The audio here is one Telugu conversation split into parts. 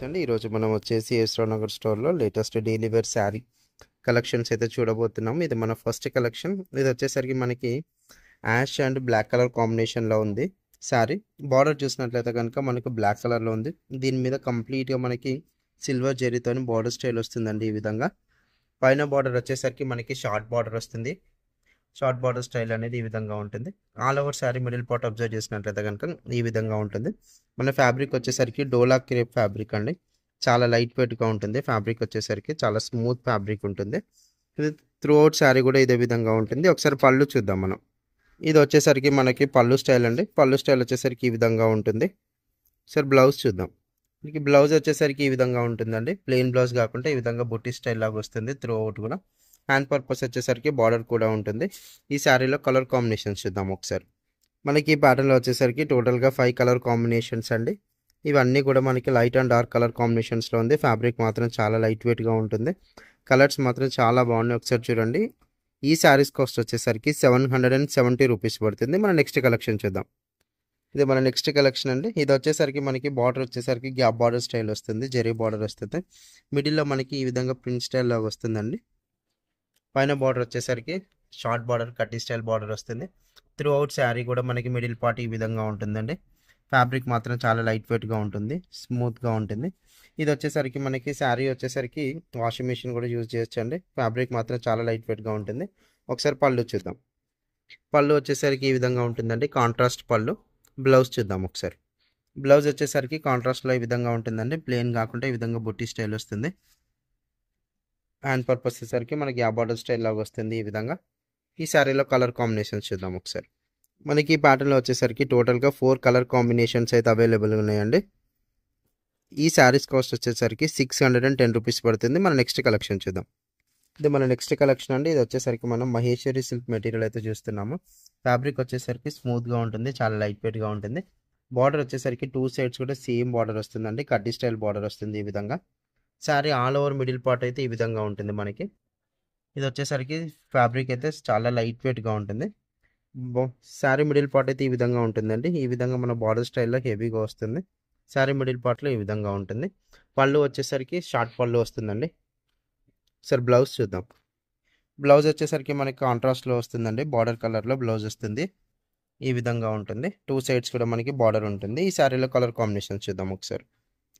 నమస్తే అండి. ఈరోజు మనం వచ్చేసి యశ్వంత్ నగర్ స్టోర్‌లో latest daily wear sari collections అయితే చూడబోతున్నాం. ఇది మన ఫస్ట్ కలెక్షన్. ఇది వచ్చేసరికి మనకి యాష్ అండ్ బ్లాక్ కలర్ కాంబినేషన్‌లో ఉంది శారీ. బార్డర్ చూసినట్లయితే కనుక మనకు బ్లాక్ కలర్‌లో ఉంది. దీని మీద కంప్లీట్‌గా మనకి సిల్వర్ జరీతోని బార్డర్ స్టైల్ వస్తుందండి ఈ విధంగా. పైన బార్డర్ వచ్చేసరికి మనకి షార్ట్ బార్డర్ వస్తుంది. షార్ట్ బార్డర్ స్టైల్ అనేది ఈ విధంగా ఉంటుంది. All over sari middle part observe చేసినట్లయితే కనుక ఈ విధంగా ఉంటుంది. మన ఫ్యాబ్రిక్ వచ్చేసరికి డోలా క్రేప్ ఫ్యాబ్రిక్ అండి. చాలా లైట్ వెయిట్గా ఉంటుంది. ఫ్యాబ్రిక్ వచ్చేసరికి చాలా స్మూత్ ఫ్యాబ్రిక్ ఉంటుంది. ఇది త్రూ అవుట్ శారీ కూడా ఇదే విధంగా ఉంటుంది. ఒకసారి పళ్ళు చూద్దాం మనం. ఇది వచ్చేసరికి మనకి పళ్ళు స్టైల్ అండి. పళ్ళు స్టైల్ వచ్చేసరికి ఈ విధంగా ఉంటుంది. సార్ బ్లౌజ్ చూద్దాం. మీకు బ్లౌజ్ వచ్చేసరికి ఈ విధంగా ఉంటుందండి. ప్లెయిన్ బ్లౌజ్ కాకుండా ఈ విధంగా బుట్టి స్టైల్ లాగా వస్తుంది త్రూ అవుట్ కూడా. హ్యాండ్ పర్పస్ వచ్చేసరికి బార్డర్ కూడా ఉంటుంది. ఈ శారీలో కలర్ కాంబినేషన్స్ చూద్దాం ఒకసారి. మనకి ఈ ప్యాటర్న్లో వచ్చేసరికి టోటల్గా 5 కలర్ కాంబినేషన్స్ అండి. ఇవన్నీ కూడా మనకి లైట్ అండ్ డార్క్ కలర్ కాంబినేషన్స్లో ఉంది. ఫ్యాబ్రిక్ మాత్రం చాలా లైట్ వెయిట్గా ఉంటుంది. కలర్స్ మాత్రం చాలా బాగున్నాయి. ఒకసారి చూడండి. ఈ శారీస్ కాస్ట్ వచ్చేసరికి 770 రూపీస్ పడుతుంది. మన నెక్స్ట్ కలెక్షన్ చూద్దాం. ఇది మన నెక్స్ట్ కలెక్షన్ అండి. ఇది వచ్చేసరికి మనకి బార్డర్ వచ్చేసరికి గ్యాప్ బార్డర్ స్టైల్ వస్తుంది. జరీ బార్డర్ వస్తుంది. మిడిల్లో మనకి ఈ విధంగా ప్రింట్ స్టైల్ లాగా వస్తుందండి. పైన బార్డర్ వచ్చేసరికి షార్ట్ బార్డర్ కట్టి స్టైల్ బార్డర్ వస్తుంది. త్రూ అవుట్ శారీ కూడా మనకి మిడిల్ పార్ట్ ఈ విధంగా ఉంటుందండి. ఫ్యాబ్రిక్ మాత్రం చాలా లైట్ వెయిట్గా ఉంటుంది. స్మూత్గా ఉంటుంది. ఇది వచ్చేసరికి మనకి శారీ వచ్చేసరికి వాషింగ్ మిషన్ కూడా యూజ్ చేయొచ్చండి. ఫ్యాబ్రిక్ మాత్రం చాలా లైట్ వెయిట్గా ఉంటుంది. ఒకసారి పళ్ళు చూద్దాం. పళ్ళు వచ్చేసరికి ఈ విధంగా ఉంటుందండి. కాంట్రాస్ట్ పళ్ళు. బ్లౌజ్ చూద్దాం ఒకసారి. బ్లౌజ్ వచ్చేసరికి కాంట్రాస్ట్లో ఈ విధంగా ఉంటుందండి. ప్లెయిన్ కాకుండా ఈ విధంగా బుట్టి స్టైల్ వస్తుంది. హ్యాండ్ పర్పస్ వచ్చేసరికి మనకి గ్యాప్ బార్డర్ స్టైల్ లాగా వస్తుంది ఈ విధంగా. ఈ శారీలో కలర్ కాంబినేషన్స్ చూద్దాం ఒకసారి. మనకి ఈ ప్యాటర్న్లో వచ్చేసరికి టోటల్గా 4 కలర్ కాంబినేషన్స్ అయితే అవైలబుల్ ఉన్నాయండి. ఈ శారీస్ కాస్ట్ వచ్చేసరికి 610 రూపీస్ పడుతుంది. మన నెక్స్ట్ కలెక్షన్ చూద్దాం. ఇది మన నెక్స్ట్ కలెక్షన్ అండి. ఇది వచ్చేసరికి మనం మహేశ్వరి సిల్క్ మెటీరియల్ అయితే చూస్తున్నాము. ఫ్యాబ్రిక్ వచ్చేసరికి స్మూత్గా ఉంటుంది. చాలా లైట్ వెయిట్గా ఉంటుంది. బార్డర్ వచ్చేసరికి 2 సైడ్స్ కూడా సేమ్ బార్డర్ వస్తుందండి. కడ్డీ స్టైల్ బార్డర్ వస్తుంది ఈ విధంగా. Sari all over middle part అయితే ఈ విధంగా ఉంటుంది మనకి. ఇది వచ్చేసరికి ఫ్యాబ్రిక్ అయితే చాలా లైట్ వెయిట్గా ఉంటుంది. శారీ మిడిల్ పార్ట్ అయితే ఈ విధంగా ఉంటుందండి. ఈ విధంగా మన బార్డర్ స్టైల్లో హెవీగా వస్తుంది. శారీ మిడిల్ పార్ట్లో ఈ విధంగా ఉంటుంది. పళ్ళు వచ్చేసరికి షార్ట్ పళ్ళు వస్తుందండి. సార్ బ్లౌజ్ చూద్దాం. బ్లౌజ్ వచ్చేసరికి మనకి కాంట్రాస్ట్లో వస్తుందండి. బార్డర్ కలర్లో బ్లౌజ్ వస్తుంది. ఈ విధంగా ఉంటుంది. 2 సైడ్స్ కూడా మనకి బార్డర్ ఉంటుంది. ఈ శారీలో కలర్ కాంబినేషన్స్ చూద్దాం ఒకసారి.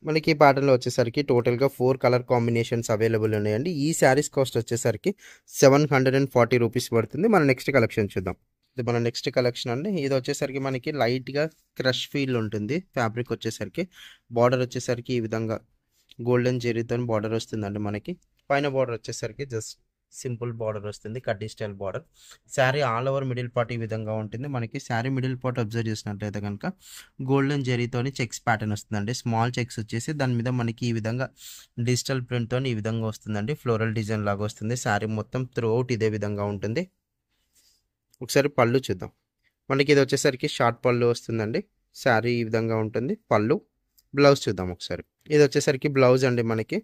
మనకి ఈ ప్యాటర్న్లో వచ్చేసరికి టోటల్గా 4 కలర్ కాంబినేషన్స్ అవైలబుల్ ఉన్నాయండి. ఈ శారీస్ కాస్ట్ వచ్చేసరికి 740 రూపీస్ పడుతుంది. మన నెక్స్ట్ కలెక్షన్ చూద్దాం. ఇది మన నెక్స్ట్ కలెక్షన్ అండి. ఇది వచ్చేసరికి మనకి లైట్గా క్రష్ ఫీల్ ఉంటుంది. ఫ్యాబ్రిక్ వచ్చేసరికి బార్డర్ వచ్చేసరికి ఈ విధంగా గోల్డెన్ జెరీతో బార్డర్ వస్తుందండి మనకి. పైన బార్డర్ వచ్చేసరికి జస్ట్ సింపుల్ బార్డర్ వస్తుంది. కడ్డీ style border. Sari all over middle part ఈ విధంగా ఉంటుంది. మనకి శారీ మిడిల్ పార్ట్ అబ్జర్వ్ చేసినట్లయితే కనుక గోల్డెన్ జెరీతోని చెక్స్ ప్యాటర్న్ వస్తుందండి. స్మాల్ చెక్స్ వచ్చేసి దాని మీద మనకి ఈ విధంగా డిజిటల్ ప్రింట్తో ఈ విధంగా వస్తుందండి. ఫ్లోరల్ డిజైన్ లాగా వస్తుంది. శారీ మొత్తం త్రూ అవుట్ ఇదే విధంగా ఉంటుంది. ఒకసారి పళ్ళు చూద్దాం. మనకి ఇది వచ్చేసరికి షార్ట్ పళ్ళు వస్తుందండి. శారీ ఈ విధంగా ఉంటుంది. పళ్ళు. బ్లౌజ్ చూద్దాం ఒకసారి. ఇది వచ్చేసరికి బ్లౌజ్ అండి. మనకి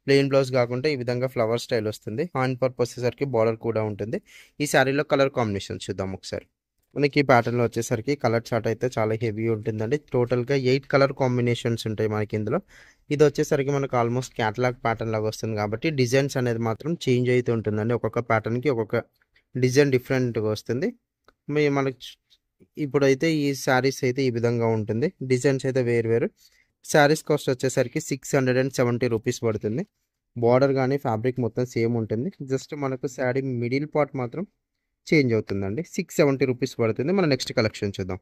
ప్లెయిన్ బ్లౌజ్ కాకుండా ఈ విధంగా ఫ్లవర్ స్టైల్ వస్తుంది. హ్యాండ్ పర్పస్ వచ్చేసరికి బార్డర్ కూడా ఉంటుంది. ఈ శారీలో కలర్ కాంబినేషన్ చూద్దాం ఒకసారి. మనకి ఈ ప్యాటర్న్లో వచ్చేసరికి కలర్ చార్ట్ అయితే చాలా హెవీ ఉంటుందండి. టోటల్గా 8 కలర్ కాంబినేషన్స్ ఉంటాయి మనకి ఇందులో. ఇది వచ్చేసరికి మనకు ఆల్మోస్ట్ క్యాటలాగ్ ప్యాటర్న్ లాగా వస్తుంది కాబట్టి డిజైన్స్ అనేది మాత్రం చేంజ్ అయితే ఉంటుందండి. ఒక్కొక్క ప్యాటర్న్కి ఒక్కొక్క డిజైన్ డిఫరెంట్గా వస్తుంది. మనకి ఇప్పుడైతే ఈ శారీస్ అయితే ఈ విధంగా ఉంటుంది. డిజైన్స్ అయితే వేరు. శారీస్ కాస్ట్ వచ్చేసరికి 670 రూపీస్ పడుతుంది. బార్డర్ కానీ ఫ్యాబ్రిక్ మొత్తం సేమ్ ఉంటుంది. జస్ట్ మనకు శారీ మిడిల్ పార్ట్ మాత్రం చేంజ్ అవుతుందండి. 670 రూపీస్ పడుతుంది. మన నెక్స్ట్ కలెక్షన్ చూద్దాం.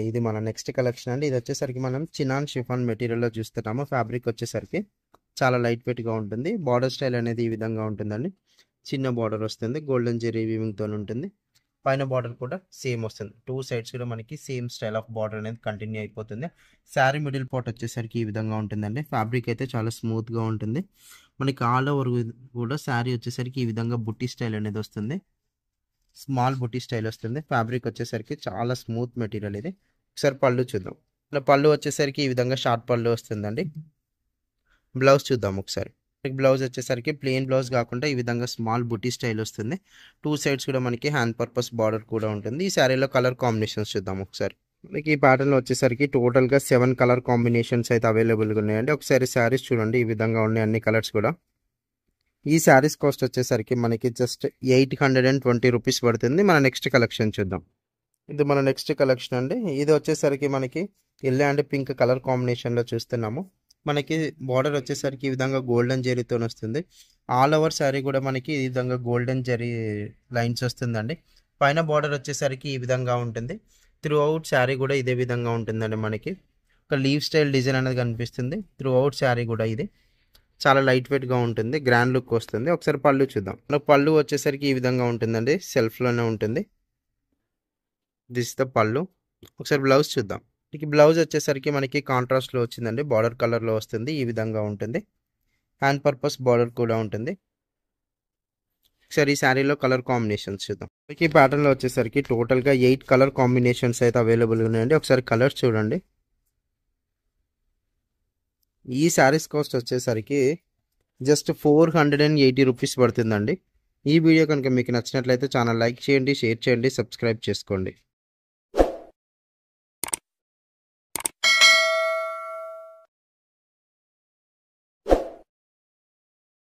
ఇది మన నెక్స్ట్ కలెక్షన్ అండి. ఇది వచ్చేసరికి మనం చినాన్ షిఫాన్ మెటీరియల్లో చూస్తున్నాము. ఫ్యాబ్రిక్ వచ్చేసరికి చాలా లైట్ వెయిట్గా ఉంటుంది. బార్డర్ స్టైల్ అనేది ఈ విధంగా ఉంటుందండి. చిన్న బార్డర్ వస్తుంది. గోల్డెన్ జెరీ వీవింగ్తో ఉంటుంది. పైన బార్డర్ కూడా సేమ్ వస్తుంది. 2 సైడ్స్ కూడా మనకి సేమ్ స్టైల్ ఆఫ్ బార్డర్ అనేది కంటిన్యూ అయిపోతుంది. శారీ మిడిల్ పార్ట్ వచ్చేసరికి ఈ విధంగా ఉంటుందండి. ఫ్యాబ్రిక్ అయితే చాలా స్మూత్గా ఉంటుంది. మనకి ఆల్ ఓవర్ కూడా శారీ వచ్చేసరికి ఈ విధంగా బుట్టి స్టైల్ అనేది వస్తుంది. స్మాల్ బుట్టి స్టైల్ వస్తుంది. ఫ్యాబ్రిక్ వచ్చేసరికి చాలా స్మూత్ మెటీరియల్ ఇది. ఒకసారి పళ్ళు చూద్దాం. పళ్ళు వచ్చేసరికి ఈ విధంగా షార్ట్ పళ్ళు వస్తుందండి. బ్లౌజ్ చూద్దాం ఒకసారి. బ్లౌజ్ వచ్చేసరికి ప్లెయిన్ బ్లౌజ్ కాకుండా ఈ విధంగా స్మాల్ బుట్టి స్టైల్ వస్తుంది. 2 సైడ్స్ కూడా మనకి హ్యాండ్ పర్పస్ బార్డర్ కూడా ఉంటుంది. ఈ శారీలో కలర్ కాంబినేషన్స్ చూద్దాం ఒకసారి. మీకు ఈ ప్యాటర్న్లో వచ్చేసరికి టోటల్గా 7 కలర్ కాంబినేషన్స్ అయితే అవైలబుల్గా ఉన్నాయండి. ఒకసారి శారీస్ చూడండి, ఈ విధంగా ఉన్నాయి అన్ని కలర్స్ కూడా. ఈ శారీస్ కాస్ట్ వచ్చేసరికి మనకి జస్ట్ 820 రూపీస్ పడుతుంది. మన నెక్స్ట్ కలెక్షన్ చూద్దాం. ఇది మన నెక్స్ట్ కలెక్షన్ అండి. ఇది వచ్చేసరికి మనకి ఎల్లో అండ్ పింక్ కలర్ కాంబినేషన్లో చూస్తున్నాము. మనకి బార్డర్ వచ్చేసరికి ఈ విధంగా గోల్డెన్ జరీతో వస్తుంది. ఆల్ ఓవర్ శారీ కూడా మనకి ఈ విధంగా గోల్డెన్ జరీ లైన్స్ వస్తుందండి. పైన బార్డర్ వచ్చేసరికి ఈ విధంగా ఉంటుంది. త్రూ అవుట్ శారీ కూడా ఇదే విధంగా ఉంటుందండి. మనకి ఒక లీవ్ స్టైల్ డిజైన్ అనేది కనిపిస్తుంది. త్రూ అవుట్ శారీ కూడా ఇది చాలా లైట్ వెయిట్గా ఉంటుంది, గ్రాండ్ లుక్ వస్తుంది. ఒకసారి పళ్ళు చూద్దాం. మనకు పళ్ళు వచ్చేసరికి ఈ విధంగా ఉంటుందండి, సెల్ఫ్లోనే ఉంటుంది. దిస్ ద పళ్ళు. ఒకసారి బ్లౌజ్ చూద్దాం. ఈ బ్లౌజ్ వచ్చేసరికి మనకి కాంట్రాస్ట్లో వచ్చిందండి, బార్డర్ కలర్లో వస్తుంది. ఈ విధంగా ఉంటుంది. హ్యాండ్ పర్పస్ బార్డర్ కూడా ఉంటుంది. ఒకసారి ఈ శారీలో కలర్ కాంబినేషన్స్ చూద్దాం. ఈ ప్యాటర్న్లో వచ్చేసరికి టోటల్గా 8 కలర్ కాంబినేషన్స్ అయితే అవైలబుల్ ఉన్నాయండి. ఒకసారి కలర్స్ చూడండి. ఈ శారీస్ కాస్ట్ వచ్చేసరికి జస్ట్ 480 రూపీస్ పడుతుందండి. ఈ వీడియో కనుక మీకు నచ్చినట్లయితే ఛానల్ లైక్ చేయండి, షేర్ చేయండి, సబ్స్క్రైబ్ చేసుకోండి.